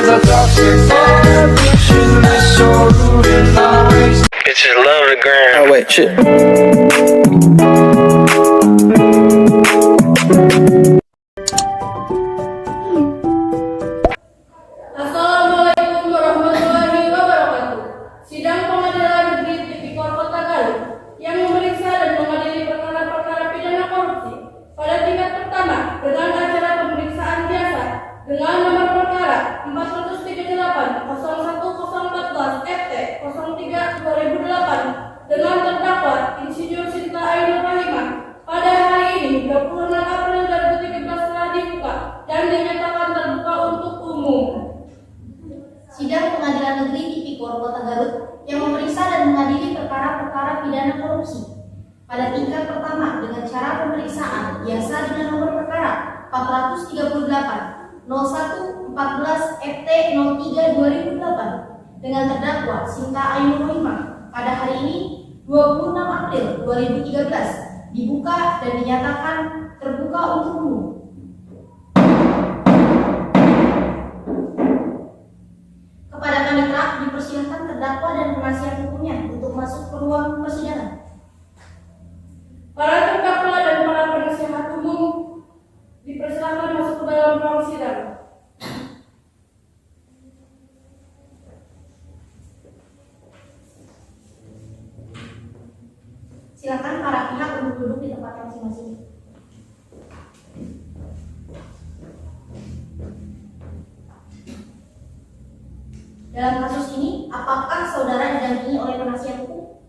is a toxic vibration that's so rude and always. Bitches love the gram. Oh wait, shit. Assalamualaikum warahmatullahi wabarakatuh. Sidang Pengadilan Negeri Tipikor Kota Garut yang memeriksa dan mengadili perkara-perkara pidana korupsi pada tingkat pertama dengan acara pemeriksaan biasa dengan nomor perkara 438-01014 FT 03/2008 dengan terdakwa Insinyur Sinta Ainur Rahimah pada hari ini 26 April 2013 telah dibuka dan dinyatakan terbuka untuk umum. Sidang Pengadilan Negeri Tipikor Kota Garut yang memeriksa dan mengadili perkara-perkara pidana korupsi pada tingkat pertama dengan cara pemeriksaan biasa dengan nomor perkara 438-0114 FT 03/2008 dengan terdakwa Sinta Ainur Rahimah pada hari ini 26 April 2013 dibuka dan dinyatakan terbuka untuk umum. Kepada panitera dipersilakan terdakwa dan penasihat hukumnya untuk masuk ke ruang persidangan. Para terdakwa dan para penasihat umum dipersilakan masuk ke dalam ruang sidang. Silakan para pihak untuk duduk di tempat masing-masing. Dalam kasus ini, apakah saudara didampingi oleh penasihat hukum?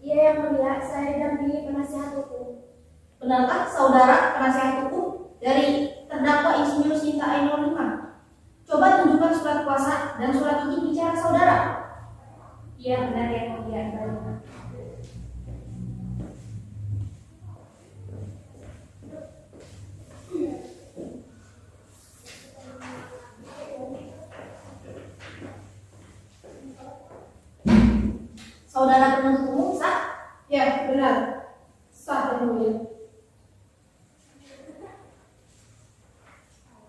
Iya yang mulia, saya didampingi penasihat hukum. Benarkah saudara penasihat hukum dari terdakwa Insinyur Sinta Ainur Rahimah? Coba tunjukkan surat kuasa dan surat izin bicara saudara. Iya benar yang mulia. Saudara penuntut umum sah? Ya, benar. Sah yang mulia.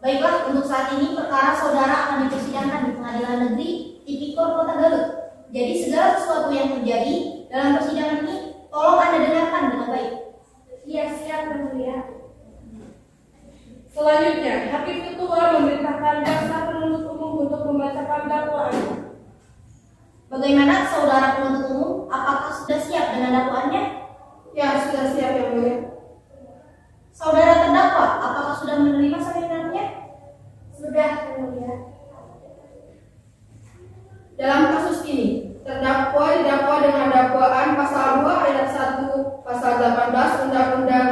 Baiklah, untuk saat ini perkara saudara akan dipersidangkan di Pengadilan Negeri Tipikor Kota Garut. Jadi segala sesuatu yang terjadi dalam persidangan ini tolong Anda dengarkan dengan baik. Iya siap yang mulia. Selanjutnya, Hakim Ketua memerintahkan jaksa penuntut umum untuk membacakan dakwaan. Bagaimana saudara penuntut umum? Apakah sudah siap dengan dakwaannya? Ya, sudah siap yang mulia. Saudara terdakwa, apakah sudah menerima salinannya? Sudah yang mulia. Dalam kasus ini, terdakwa didakwa dengan dakwaan pasal 2 ayat 1 pasal 18 Undang-Undang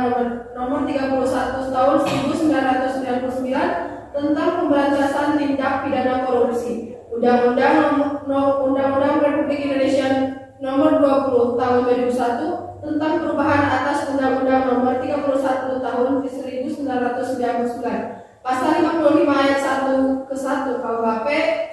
nomor 31 tahun 1999 tentang pemberantasan tindak pidana korupsi. Undang-Undang Republik Indonesia nomor 20 tahun 2001 tentang perubahan atas Undang-Undang nomor 31 tahun 1999. Pasal 55 ayat 1 ke 1 KUHP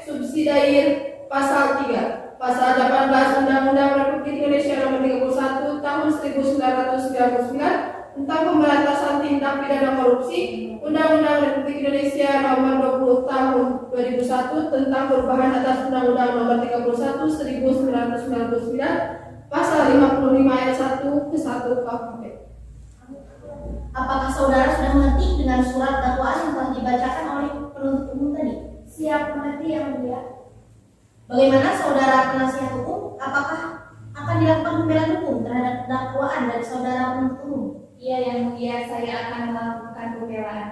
subsidiar pasal 3. Pasal 18 Undang-Undang Republik Indonesia nomor 31 tahun 1999 tentang pemberantasan tindak pidana korupsi, Undang-Undang Republik Indonesia nomor 20 tahun 2001 tentang perubahan atas Undang-Undang nomor 31 1999 pasal 55 ayat 1 ke 1 KUHP. Apakah saudara sudah mengerti dengan surat dakwaan yang telah dibacakan oleh penuntut umum tadi? Siap mengerti yang mulia. Bagaimana saudara penasihat hukum? Apakah akan dilakukan pembelaan hukum terhadap dakwaan dari saudara penuntut umum? Iya yang mulia, saya akan melakukan pembelaan.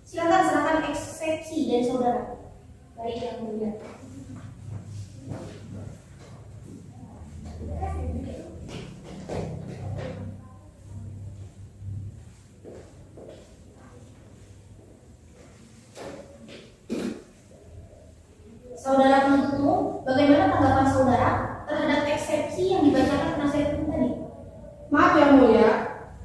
Silakan serahkan eksepsi dari saudara. Baik yang mulia. Saudara penuntut umum, bagaimana tanggapan saudara terhadap eksepsi yang dibacakan penasihat hukum tadi? Maaf yang mulia,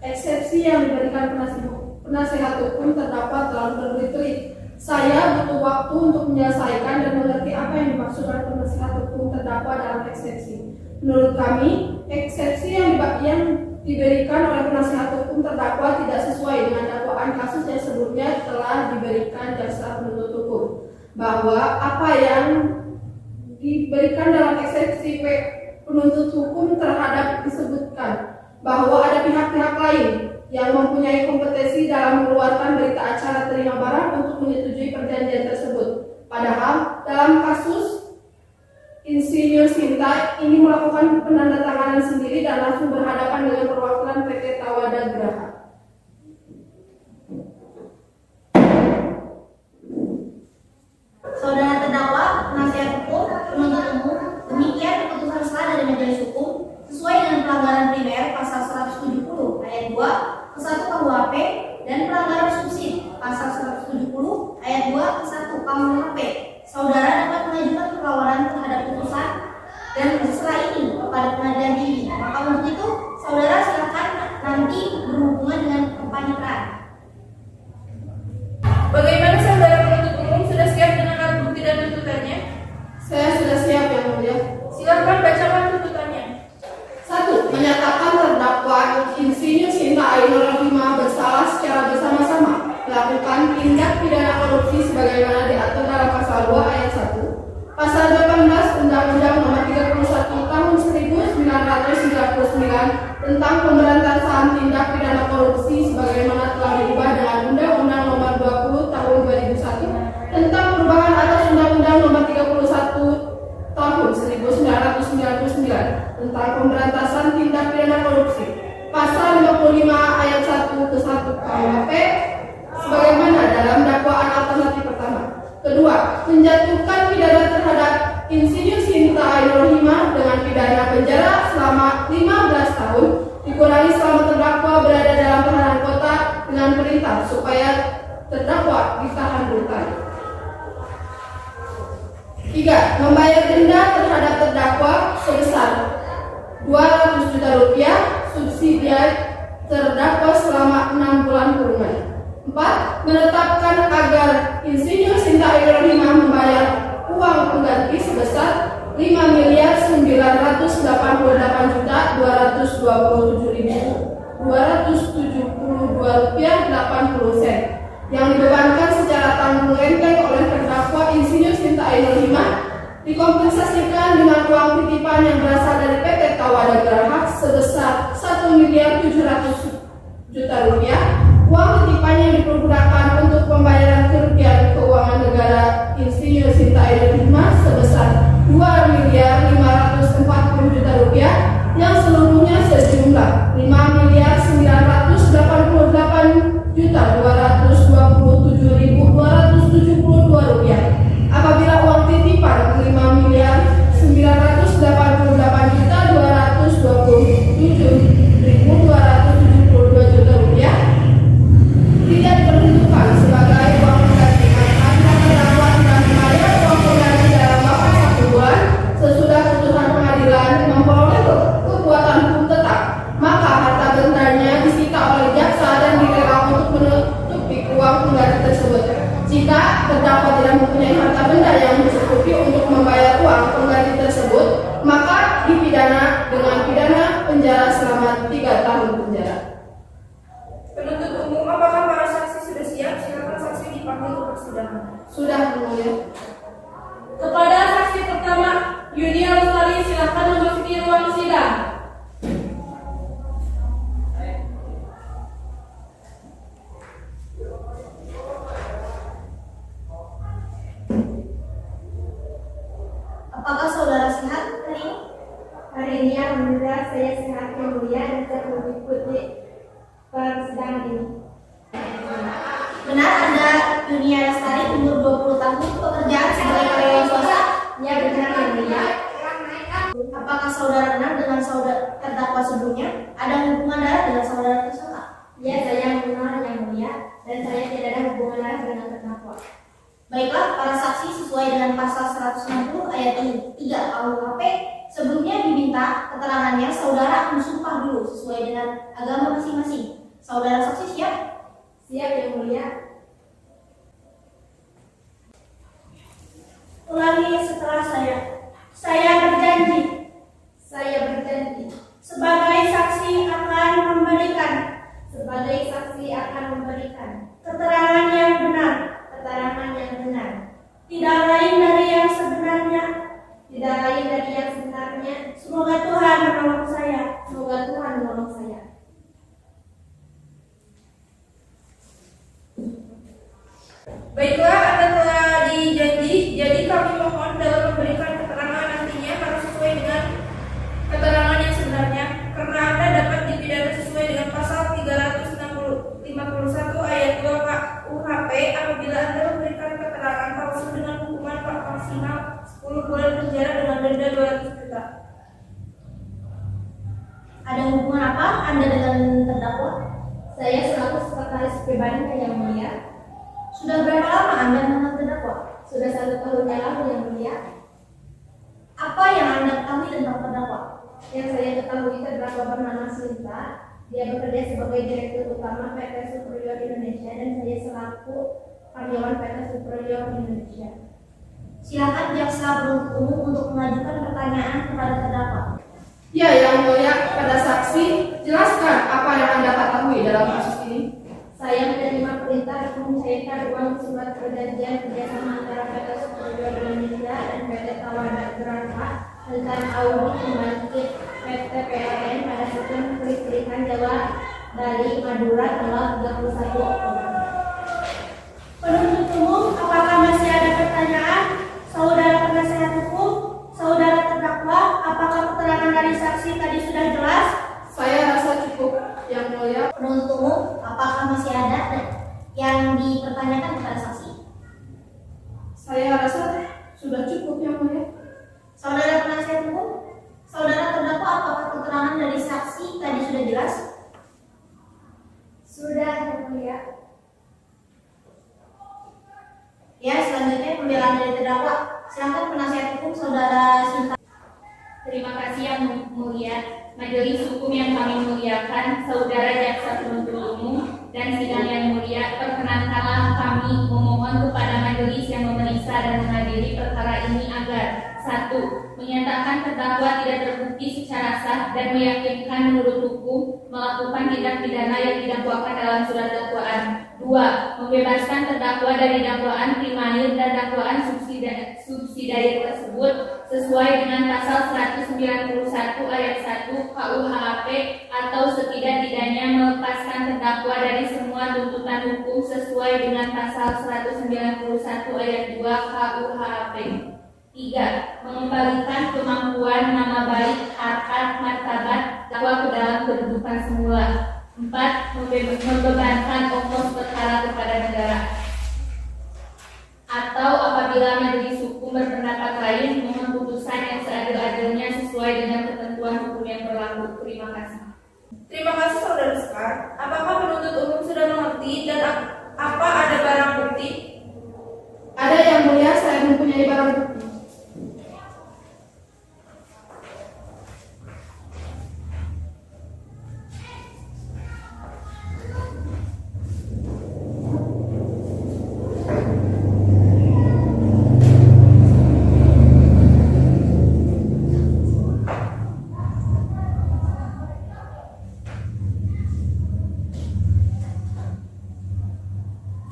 eksepsi yang diberikan penasihat hukum terdakwa terlalu berbelit-belit. Saya butuh waktu untuk menyelesaikan dan mengerti apa yang dimaksud oleh penasihat hukum terdakwa dalam eksepsi. Menurut kami, eksepsi yang diberikan oleh penasihat hukum terdakwa tidak sesuai dengan dakwaan kasus yang sebelumnya telah telah diberikan jaksa penuntut hukum, bahwa apa yang diberikan dalam eksepsi penuntut hukum terhadap disebutkan bahwa ada pihak-pihak lain yang mempunyai kompetensi dalam mengeluarkan berita acara terima barang untuk menyetujui perjanjian tersebut. Padahal dalam kasus Insinyur Sinta ini melakukan penandatanganan sendiri dan langsung berhadapan dengan perwakilan PT Tawada Graha. Saudara terdakwa, penasihat hukum, penuntut umum, demikian keputusan selah dari majelis hukum sesuai dengan pelanggaran primer pasal 170 ayat 2 ke 1 KUHP dan pelanggaran subsidi pasal 170 ayat 2 ke 1 KUHP. Saudara dapat mengajukan perlawanan terhadap putusan dan setelah ini kepada pengadilan tinggi. Maka untuk itu, saudara silakan nanti berhubungan dengan kepaniteraan. Bagaimana saudara penuntut umum, sudah siap dengan alat bukti dan tuntutannya? Saya sudah siap, Yang Mulia. Silakan bacakan tuntutannya. 1. Menyatakan terdakwa Insinyur Sinta Ainur Rohimah bersalah secara bersama-sama melakukan tindak pidana korupsi sebagaimana diatur dalam pasal 2 ayat 1, pasal 18 Undang-Undang Nomor 31 Tahun 1999 tentang pemberantasan tindak pidana korupsi sebagaimana telah diubah dengan Undang-Undang Nomor 20 Tahun 2001 tentang perubahan atas Undang-Undang Nomor 31 Tahun 1999 tentang pemberantasan tindak pidana korupsi, pasal 55 ayat 1 ke 1 KUHP sebagaimana dalam dakwaan alternatif pertama. Kedua, menjatuhkan pidana terhadap Insinyur Sinta Ainur Rohimah dengan pidana penjara selama 15 tahun dikurangi selama terdakwa berada dalam tahanan kota dengan perintah supaya terdakwa ditahan rutan. 3. Membayar denda terhadap terdakwa sebesar 200 juta rupiah subsidi terdakwa selama 6 bulan kurungan. 4. Menetapkan agar Insinyur Sinta Ainur Rohimah membayar uang pengganti sebesar 5.988.227.272 rupiah 80 sen yang dibebankan secara tanggung renteng oleh terdakwa Insinyur Sinta Ainur Rohimah dikompensasikan dengan uang titipan yang berasal dari PT Tawada Graha sebesar 1.700.000.000 rupiah. Uang titipan yang dipergunakan untuk pembayaran kerugian keuangan negara Insinyur Sinta Ainur Rohimah sebesar 2.540.000.000 rupiah yang seluruhnya sejumlah 5.988.227.272 rupiah. Apabila uang titipan 5.988.227.272 rupiah tidak diperuntukkan sebagai uang pengganti, maka terdakwa tidak membayar uang pengganti dalam waktu 1 bulan sesudah putusan pengadilan memperoleh kekuatan hukum tetap, maka harta bendanya disita oleh jaksa dan dilelang untuk menutupi uang pengganti tersebut. Jika terdakwa tidak mempunyai harta benda yang mencukupi untuk membayar uang pengganti tersebut, maka dipidana dengan pidana penjara selama 3 tahun penjara. Penuntut umum, apakah para saksi sudah siap? Silakan saksi dipanggil ke persidangan. Sudah, Mulia. Kepada saksi pertama, Yunia Lestari, silakan memasuki ruang sidang. Apakah saudara sehat hari ini? Hari ini alhamdulillah saya sehat Yang Mulia dan saya mengikuti persidangan ini. Benar Anda Yunia Lestari, umur 20 tahun, pekerjaan sebagai karyawan swasta? Ya benar Yang Mulia. Apakah saudara kenal dengan saudara terdakwa sebelumnya? Ada hubungan darah dengan saudara tersangka? Ya saya mengenal Yang Mulia dan saya tidak ada hubungan darah dengan terdakwa. Baiklah, para saksi sesuai dengan pasal 160 ayat 3 KUHP sebelumnya diminta keterangannya saudara akan sumpah dulu sesuai dengan agama masing-masing. Saudara saksi siap? Siap Yang Mulia. Ulangi setelah saya. Saya berjanji sebagai saksi akan memberikan sebagai saksi akan memberikan keterangan yang benar Baiklah, Anda telah dijanji, jadi kami mohon dalam memberikan keterangan nantinya harus sesuai dengan keterangan yang sebenarnya, karena Anda dapat dipidana sesuai dengan pasal 351 ayat 2 KUHP apabila Anda memberikan keterangan palsu dengan hukuman maksimal 10 bulan penjara dengan denda 200 juta. Ada hubungan apa Anda dengan terdakwa? Saya selaku sekretaris pribadinya yang mulia. Sudah berapa lama Anda mengenal terdakwa? Sudah 1 tahun yang lalu yang mulia. Apa yang Anda ketahui tentang terdakwa? Yang saya ketahui terdakwa bernama Sinta. Dia bekerja sebagai direktur utama PT Superior Indonesia dan saya selaku karyawan PT Superior Indonesia. Silakan jaksa penuntut umum untuk mengajukan pertanyaan kepada terdakwa. Ya, yang mulia, pada saksi, jelaskan apa yang Anda ketahui dalam kasus ini. Saya menerima perintah untuk mencairkan uang surat perjanjian kerjasama antara PT Superior Indonesia dan PT Tawada Geraha tentang audit pembangkit PT PLN pada sistem kelistrikan Jawa dari Madura tanggal 31 Oktober. Penuntut umum, apakah masih ada pertanyaan? Saudara penasehat hukum, saudara terdakwa, apakah keterangan dari saksi tadi sudah jelas? Saya rasa cukup, yang mulia. Penuntut umum, apakah masih ada yang dipertanyakan kepada saksi? Saya rasa sudah cukup, yang mulia. Saudara penasihat hukum, saudara terdakwa, apakah keterangan dari saksi tadi sudah jelas? Sudah yang mulia. Ya, selanjutnya pembelaan dari terdakwa. Silakan penasihat hukum saudara Sinta. Terima kasih yang mulia. Majelis hukum yang kami muliakan, saudara jaksa penuntut umum dan sidang yang mulia, perkenankanlah kami memohon kepada majelis yang memeriksa dan mengadili perkara ini agar 1. Menyatakan terdakwa tidak terbukti secara sah dan meyakinkan menurut hukum melakukan tindak pidana yang didakwakan dalam surat dakwaan. 2. Membebaskan terdakwa dari dakwaan primair dan dakwaan subsidiar tersebut sesuai dengan pasal 191 ayat 1 KUHP atau setidak-tidaknya melepaskan terdakwa dari semua tuntutan hukum sesuai dengan pasal 191 ayat 2 KUHP. 3. Mengembalikan kemampuan, nama baik, harkat, martabat terdakwa ke dalam kedudukan semula. 4. Membebankan ongkos perkara kepada negara. Atau apabila majelis hukum berpendapat lain, mohon putusan yang seadil-adilnya sesuai dengan ketentuan hukum yang berlaku. Terima kasih. Terima kasih saudara Sekar. Apakah penuntut umum sudah mengerti dan apa ada barang bukti? Ada yang mulia, saya mempunyai barang bukti.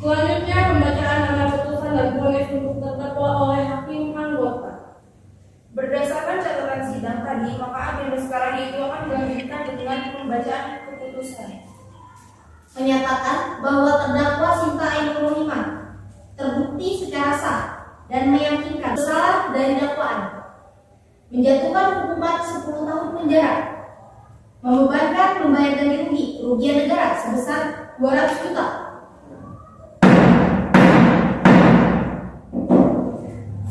Selanjutnya pembacaan nama putusan dan vonis untuk terdakwa oleh hakim anggota. Berdasarkan catatan sidang tadi, maka agenda sekarang itu akan dilanjutkan dengan pembacaan keputusan. Menyatakan bahwa terdakwa Sinta Ainul Rohimah terbukti secara sah dan meyakinkan bersalah dari dakwaan, menjatuhkan hukuman 10 tahun penjara, membebankan membayar ganti rugi kerugian negara sebesar 200 juta.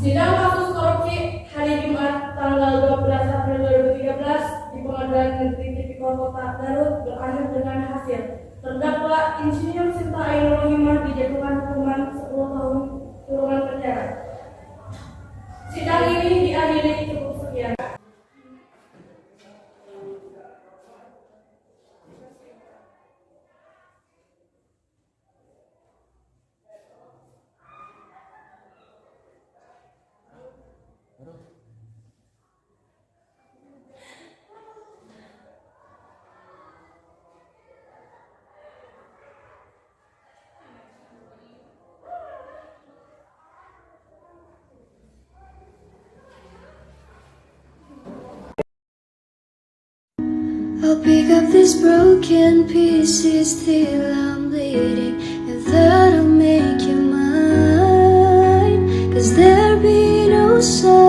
Sidang kasus korupsi hari Jumat tanggal 12 April 2013 di Pengadilan Negeri Tipikor Kota Garut berakhir dengan hasil terdakwa Insinyur Sinta Ainul Rohimah dijatuhkan hukuman 10 tahun kurungan penjara. Sidang ini diakhiri cukup sekian. I'll pick up these broken pieces till I'm bleeding, and that'll make you mine. there be no sun.